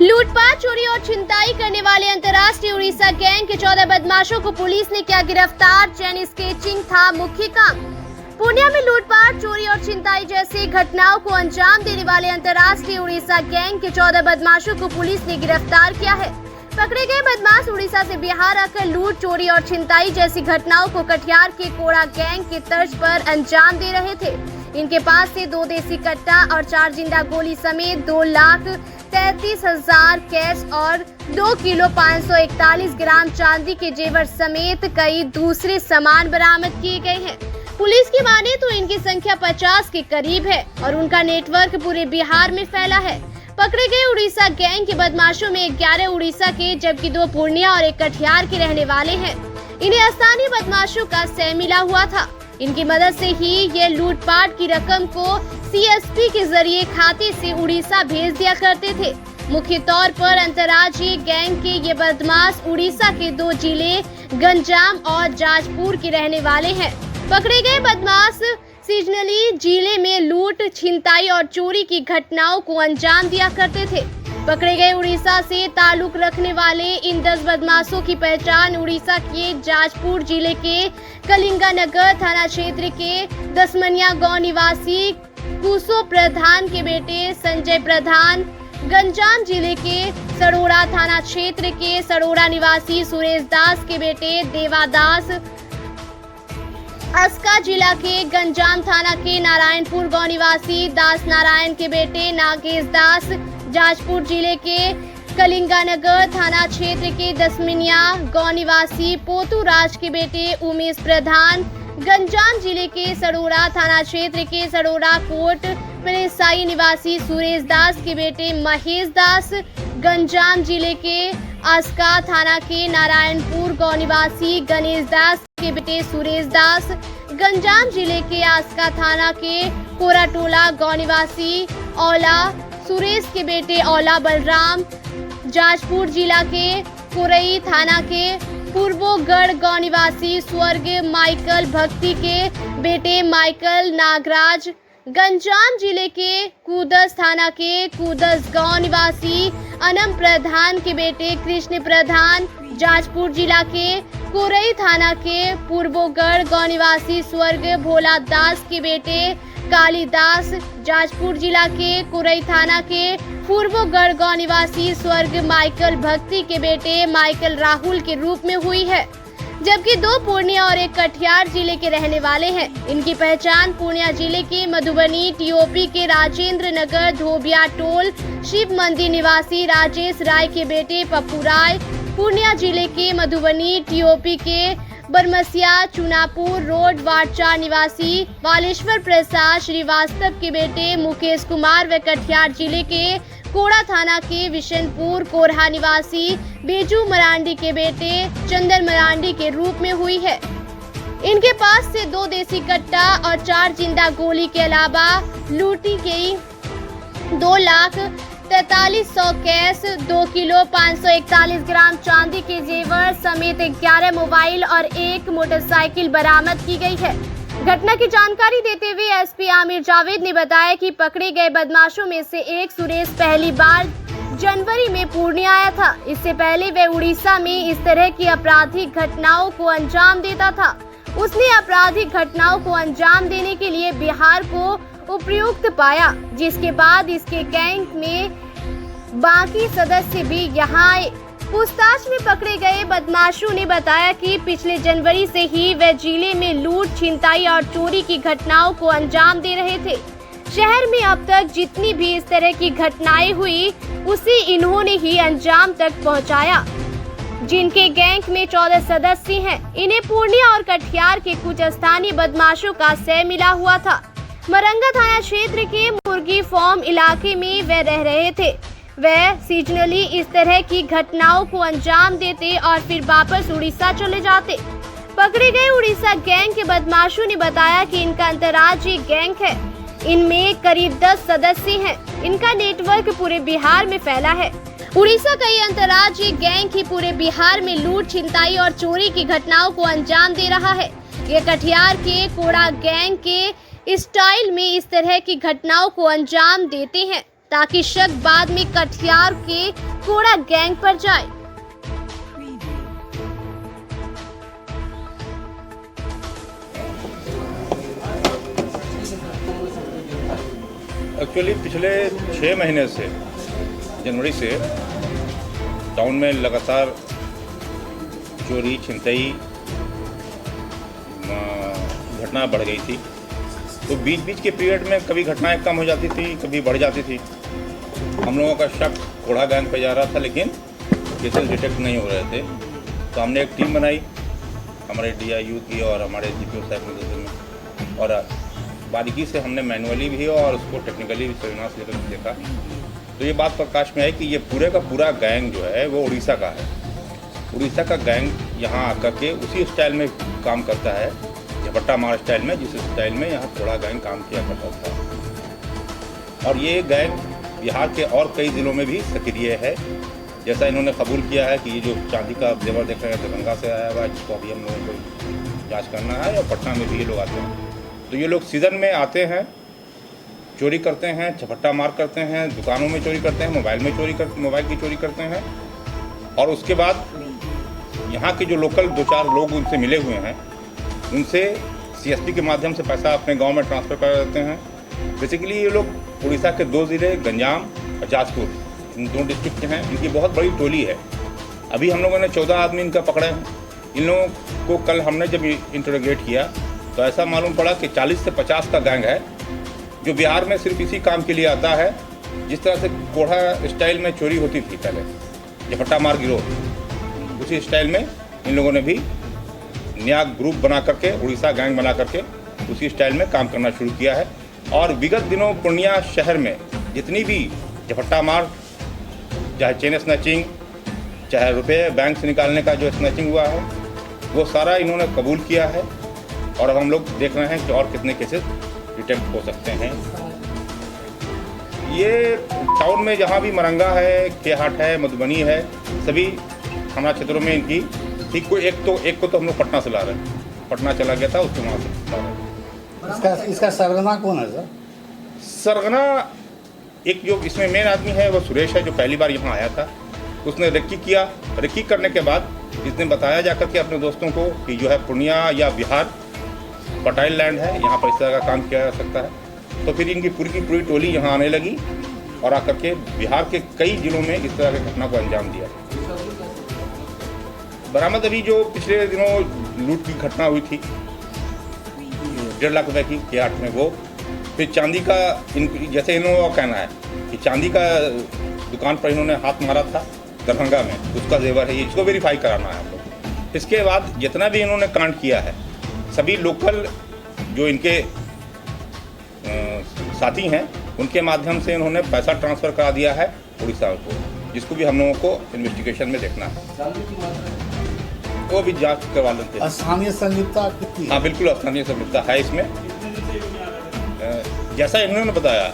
लूटपाट, चोरी और छिनताई करने वाले अंतर्राष्ट्रीय उड़ीसा गैंग के 14 बदमाशों को पुलिस ने किया गिरफ्तार। चेन स्केचिंग था मुख्य काम। पूर्णिया में लूटपाट, चोरी और छिनताई जैसी घटनाओं को अंजाम देने वाले अंतर्राष्ट्रीय उड़ीसा गैंग के 14 बदमाशों को पुलिस ने गिरफ्तार किया है। पकड़े गए बदमाश उड़ीसा से बिहार आकर लूट, चोरी और छिनताई जैसी घटनाओं को कटिहार के कोड़ा गैंग के तर्ज पर अंजाम दे रहे थे। इनके पास से 2 देसी कट्टा और 4 जिंदा गोली समेत 2,33,000 कैश और 2 किलो 541 ग्राम चांदी के जेवर समेत कई दूसरे सामान बरामद किए गए हैं। पुलिस की माने तो इनकी संख्या 50 के करीब है और उनका नेटवर्क पूरे बिहार में फैला है। पकड़े गए उड़ीसा गैंग के बदमाशों में 11 उड़ीसा के जबकि 2 पूर्णिया और 1 कटिहार के रहने वाले हैं। इन्हें स्थानीय बदमाशों का सह मिला हुआ था। इनकी मदद से ही ये लूटपाट की रकम को सीएसपी के जरिए खाते से उड़ीसा भेज दिया करते थे। मुख्य तौर पर अंतर्राज्यीय गैंग के ये बदमाश उड़ीसा के 2 जिले गंजाम और जाजपुर के रहने वाले हैं। पकड़े गए बदमाश सीजनली जिले में लूट, छिनताई और चोरी की घटनाओं को अंजाम दिया करते थे। पकड़े गए उड़ीसा से ताल्लुक रखने वाले इन 10 बदमाशों की पहचान उड़ीसा के जाजपुर जिले के कलिंगानगर थाना क्षेत्र के दसमनिया गांव निवासी कुसो प्रधान के बेटे संजय प्रधान, गंजाम जिले के सरोड़ा थाना क्षेत्र के सरोड़ा निवासी सुरेश दास के बेटे देवादास, अस्का जिला के गंजाम थाना के नारायणपुर गांव निवासी दास नारायण के बेटे नागेश दास, जाजपुर जिले के कलिंगानगर थाना क्षेत्र के दसमिनिया गांव निवासी पोतू राज के बेटे उमेश प्रधान, गंजाम जिले के सरोड़ा थाना क्षेत्र के सरोड़ा कोट पेसाई निवासी सुरेश दास के बेटे महेश दास, गंजाम जिले के अस्का थाना के नारायणपुर गांव निवासी गणेश दास के बेटे सुरेश दास, गंजाम जिले के अस्का थाना के कोराटोला गांव निवासी औला सुरेश के बेटे औला बलराम, जाजपुर जिला के कुरई थाना के पूर्वोगढ़ गांव निवासी स्वर्ग माइकल भक्ति के बेटे माइकल नागराज, गंजाम जिले के कूदस थाना के कूदस गांव निवासी अनम प्रधान के बेटे कृष्ण प्रधान, जाजपुर जिला के कुरई थाना के पूर्वोगढ़ गांव निवासी स्वर्ग भोला दास के बेटे कालीदास, जाजपुर जिला के कुरई थाना के पूर्वोगढ़ गांव निवासी स्वर्ग माइकल भक्ति के बेटे माइकल राहुल के रूप में हुई है। जबकि 2 पूर्णिया और 1 कटिहार जिले के रहने वाले हैं। इनकी पहचान पूर्णिया जिले के मधुबनी टीओपी के राजेंद्र नगर धोबिया टोल शिव मंदिर निवासी राजेश राय के बेटे पप्पू राय, पूर्णिया जिले के मधुबनी टीओपी के बरमसिया चुनापुर रोड वार्ड 4 निवासी वालेश्वर प्रसाद श्रीवास्तव के बेटे मुकेश कुमार व कटिहार जिले के कोड़ा थाना के विशनपुर कोरहा निवासी बेजू मरांडी के बेटे चंदन मरांडी के रूप में हुई है। इनके पास से 2 देसी कट्टा और 4 जिंदा गोली के अलावा लूटी गई 2,43,100 कैश, 2 किलो 541 ग्राम चांदी के जेवर समेत 11 मोबाइल और 1 मोटरसाइकिल बरामद की गई है। घटना की जानकारी देते हुए एसपी आमिर जावेद ने बताया कि पकड़े गए बदमाशों में से एक सुरेश पहली बार जनवरी में पूर्णिया आया था। इससे पहले वह उड़ीसा में इस तरह की आपराधिक घटनाओं को अंजाम देता था। उसने आपराधिक घटनाओं को अंजाम देने के लिए बिहार को उपयुक्त पाया, जिसके बाद इसके गैंग में बाकी सदस्य भी यहाँ आए। पूछताछ में पकड़े गए बदमाशों ने बताया कि पिछले जनवरी से ही वे जिले में लूट, छिनताई और चोरी की घटनाओं को अंजाम दे रहे थे। शहर में अब तक जितनी भी इस तरह की घटनाएं हुई उसे इन्होंने ही अंजाम तक पहुंचाया। जिनके गैंग में 14 सदस्य हैं। इन्हें पूर्णिया और कटिहार के कुछ स्थानीय बदमाशों का सह मिला हुआ था। मरंगा थाना क्षेत्र के मुर्गी फार्म इलाके में वे रह रहे थे। वह सीजनली इस तरह की घटनाओं को अंजाम देते और फिर वापस उड़ीसा चले जाते। पकड़े गए उड़ीसा गैंग के बदमाशों ने बताया कि इनका अंतर्राज्यीय गैंग है। इनमें करीब 10 सदस्य हैं। इनका नेटवर्क पूरे बिहार में फैला है। उड़ीसा का ये अंतर्राज्यीय गैंग ही पूरे बिहार में लूट, छिनताई और चोरी की घटनाओं को अंजाम दे रहा है। ये कटिहार के कोड़ा गैंग के स्टाइल में इस तरह की घटनाओं को अंजाम देते हैं ताकि शक बाद में कटिहार के कोड़ा गैंग पर जाए। एक्चुअली पिछले 6 महीने से जनवरी से टाउन में लगातार चोरी छिनतई घटना बढ़ गई थी। तो बीच बीच के पीरियड में कभी घटनाएं कम हो जाती थी, कभी बढ़ जाती थी। हम लोगों का शक कोड़ा गैंग पे जा रहा था, लेकिन केसेस डिटेक्ट नहीं हो रहे थे। तो हमने एक टीम बनाई, हमारे DIU की और हमारे GPO साहब में, और बारीकी से हमने मैनुअली भी और उसको टेक्निकली भी सर्विलांस लेकर देखा। तो ये बात प्रकाश में है कि ये पूरे का पूरा गैंग जो है वो उड़ीसा का है। उड़ीसा का गैंग यहाँ आकर के उसी स्टाइल में काम करता है, झपट्टा मार स्टाइल में, जिस स्टाइल में यहाँ कोड़ा गैंग काम किया करता था। और ये गैंग बिहार के और कई ज़िलों में भी सक्रिय है। जैसा इन्होंने कबूल किया है कि ये जो चांदी का जेवर देख रहे हैं दरभंगा से आया हुआ है, जिसको अभी हम लोगों को जाँच करना है, और पटना में भी ये लोग आते हैं। तो ये लोग सीज़न में आते हैं, चोरी करते हैं, झपट्टा मार करते हैं, दुकानों में चोरी करते हैं, मोबाइल की चोरी करते हैं। और उसके बाद यहाँ के जो लोकल 2-4 लोग उनसे मिले हुए हैं, उनसे CSP के माध्यम से पैसा अपने गांव में ट्रांसफ़र कर देते हैं। बेसिकली ये लोग उड़ीसा के 2 ज़िले गंजाम और जाजपुर, इन 2 डिस्ट्रिक्ट के हैं। इनकी बहुत बड़ी टोली है। अभी हम लोगों ने 14 आदमी इनका पकड़े हैं। इन लोगों को कल हमने जब इंटरोगेट किया तो ऐसा मालूम पड़ा कि 40 से 50 का गैंग है, जो बिहार में सिर्फ इसी काम के लिए आता है। जिस तरह से कोढ़ा स्टाइल में चोरी होती थी पहले, झपट्टा मार गिरोह, उसी स्टाइल में इन लोगों ने भी नया ग्रुप बना करके, उड़ीसा गैंग बना करके उसी स्टाइल में काम करना शुरू किया है। और विगत दिनों पूर्णिया शहर में जितनी भी झपट्टा मार, चाहे चेन स्नैचिंग, चाहे रुपये बैंक से निकालने का जो स्नैचिंग हुआ है, वो सारा इन्होंने कबूल किया है। और अब हम लोग देख रहे हैं कि और कितने केसेस डिटेक्ट हो सकते हैं। ये टाउन में जहाँ भी मरंगा है, केहाट है, मधुबनी है, सभी थाना क्षेत्रों में इनकी ठीक कोई एक को तो हम लोग पटना से ला रहे हैं। पटना चला गया था, उसको वहाँ से ला रहे हैं। इसका सरगना कौन है सर? सरगना एक जो इसमें मेन आदमी है वो सुरेश है, जो पहली बार यहाँ आया था। उसने रेक्की किया। रेक्की करने के बाद इसने बताया जाकर के अपने दोस्तों को कि जो है पूर्णिया या बिहार फर्टाइल लैंड है, यहाँ पर इस तरह का काम किया जा सकता है। तो फिर इनकी पूरी की पूरी टोली यहाँ आने लगी और आकर के बिहार के कई जिलों में इस तरह की घटना को अंजाम दिया। बरामद अभी जो पिछले दिनों लूट की घटना हुई थी 1.5 लाख रुपए की केहाट में, वो फिर चांदी का जैसे इन्होंने कहना है कि चांदी का दुकान पर इन्होंने हाथ मारा था दरभंगा में, उसका जेवर है, इसको वेरीफाई कराना है हम लोग। इसके बाद जितना भी इन्होंने कांड किया है, सभी लोकल जो इनके साथी हैं उनके माध्यम से इन्होंने पैसा ट्रांसफ़र करा दिया है उड़ीसा को, जिसको भी हम लोगों को इन्वेस्टिगेशन में देखना है। वो भी जांच करवा लेते हैं। स्थानीय संलिप्तता कितनी? हाँ बिल्कुल स्थानीय संलिप्तता है इसमें। जैसा इन्होंने बताया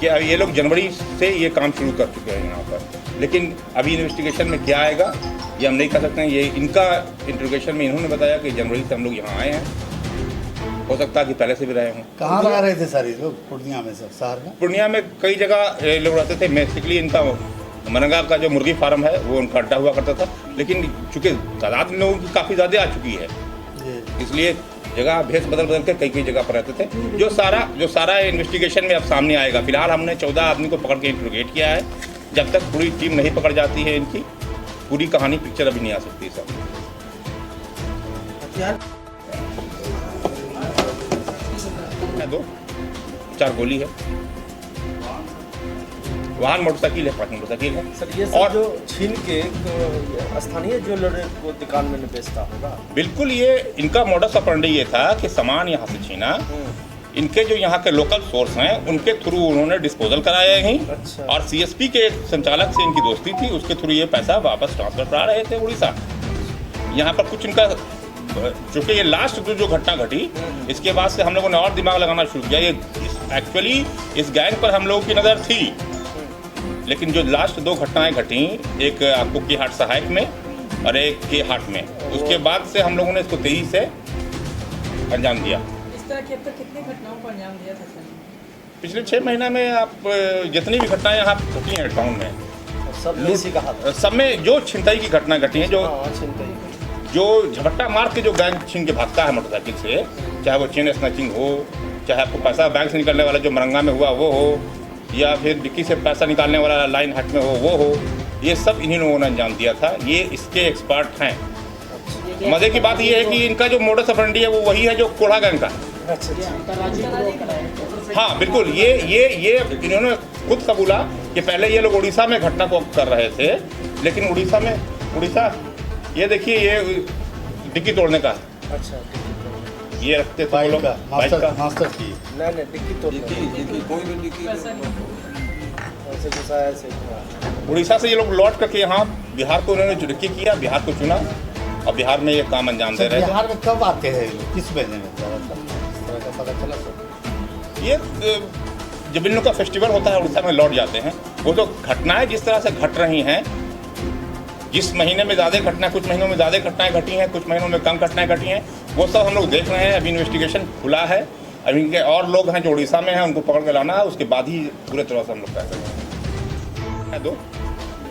कि अब ये लोग जनवरी से ये काम शुरू कर चुके हैं यहाँ पर, लेकिन अभी इन्वेस्टिगेशन में क्या आएगा ये हम नहीं कह सकते हैं। ये इनका इंट्रोगेशन में इन्होंने बताया कि जनवरी से हम लोग यहाँ आए हैं, हो सकता है कि पहले से भी रहे हों। कहाँ रह रहे थे सर ये लोग? पूर्णिया में सर, शहर में? पूर्णिया में कई जगह लोग रहते थे। बेसिकली इनका मनंगा का जो मुर्गी फार्म है वो उनका अड्डा हुआ करता था, लेकिन चूँकि तादाद लोगों की काफ़ी ज़्यादा आ चुकी है, इसलिए जगह भेस बदल के कई जगह पर रहते थे। जो सारा इन्वेस्टिगेशन में अब सामने आएगा। फिलहाल हमने 14 आदमी को पकड़ के इंट्रोगेट किया है। जब तक पूरी टीम नहीं पकड़ जाती है, इनकी पूरी कहानी पिक्चर अभी नहीं आ सकती सब। 2-4 गोली है, वाहन मोटरसाइकिल है, 5 मोटरसाइकिल है। सर ये सब जो छीन के स्थानीय ज्वेलर को दुकान में बेचता होगा? बिल्कुल, ये इनका मोडस ऑपरेंडी ये था कि सामान यहाँ से छीना, इनके जो यहाँ के लोकल सोर्स हैं उनके थ्रू उन्होंने डिस्पोजल कराया ही। अच्छा। और CSP के संचालक से इनकी दोस्ती थी, उसके थ्रू ये पैसा वापस ट्रांसफर करा रहे थे उड़ीसा। यहाँ पर कुछ इनका, चूँकि ये लास्ट जो घटना घटी, इसके बाद से हम लोगों ने और दिमाग लगाना शुरू किया। ये एक्चुअली इस गैंग पर हम लोगों की नज़र थी, लेकिन जो लास्ट 2 घटनाएं घटी, एक आपको केहाट सहायक में और एक केहाट में, उसके बाद से हम लोगों ने इसको तेजी से अंजाम दिया। इस तरह की अब तक कितनी घटनाओं को अंजाम दिया था? पिछले 6 महीने में आप जितनी भी घटनाएं यहाँ घटी हैं टाउन में, सब में इसी का हाथ है। सब में जो छिनताई की घटना घटी है, जो हाँ, चिंता ही। जो झपट्टा मार के जो गैंग छीन के भागता है मोटरसाइकिल से, चाहे वो चेन स्नैचिंग हो, चाहे आपको पैसा बैंक से निकलने वाला जो मरंगा में हुआ वो हो, या फिर डिक्की से पैसा निकालने वाला लाइन हाट में हो वो हो, ये सब इन्हीं लोगों ने अंजाम दिया था। ये इसके एक्सपर्ट हैं। मज़े की बात ये है कि इनका जो मोडस ऑपरेंडी है वो वही है जो कोढ़ा गैंग का है। हाँ बिल्कुल, ये इन्होंने खुद कबूला कि पहले ये लोग उड़ीसा में घटना को कर रहे थे, लेकिन उड़ीसा ये देखिए ये डिक्की तोड़ने का है। अच्छा, ये रखते थे वो बाइक लोग का बाइक का। मास्टर की नहीं डिक्की तो ऐसे घुसाया ऐसे घुमाया। उड़ीसा से ये लोग लौट करके यहाँ बिहार को उन्होंने डिक्की किया, बिहार को चुना और बिहार में ये काम अंजाम दे रहे थे। बिहार में कब आते हैं ये लोग? किस महीने में ज़्यादातर इस तरह का पता चला सर? ये जब इन लोग का फेस्टिवल होता है उड़ीसा में लौट जाते हैं। वो तो घटनाएं जिस तरह से घट रही हैं, जिस महीने में ज़्यादा घटना, कुछ महीनों में ज़्यादा घटनाएं घटी हैं, कुछ महीनों में कम घटनाएं घटी हैं, वो सब हम लोग देख रहे हैं। अभी इन्वेस्टिगेशन खुला है, अभी इनके और लोग हैं जो उड़ीसा में हैं, उनको पकड़ के लाना है, उसके बाद ही पूरे तरह से हम लोग कह सकते हैं। दो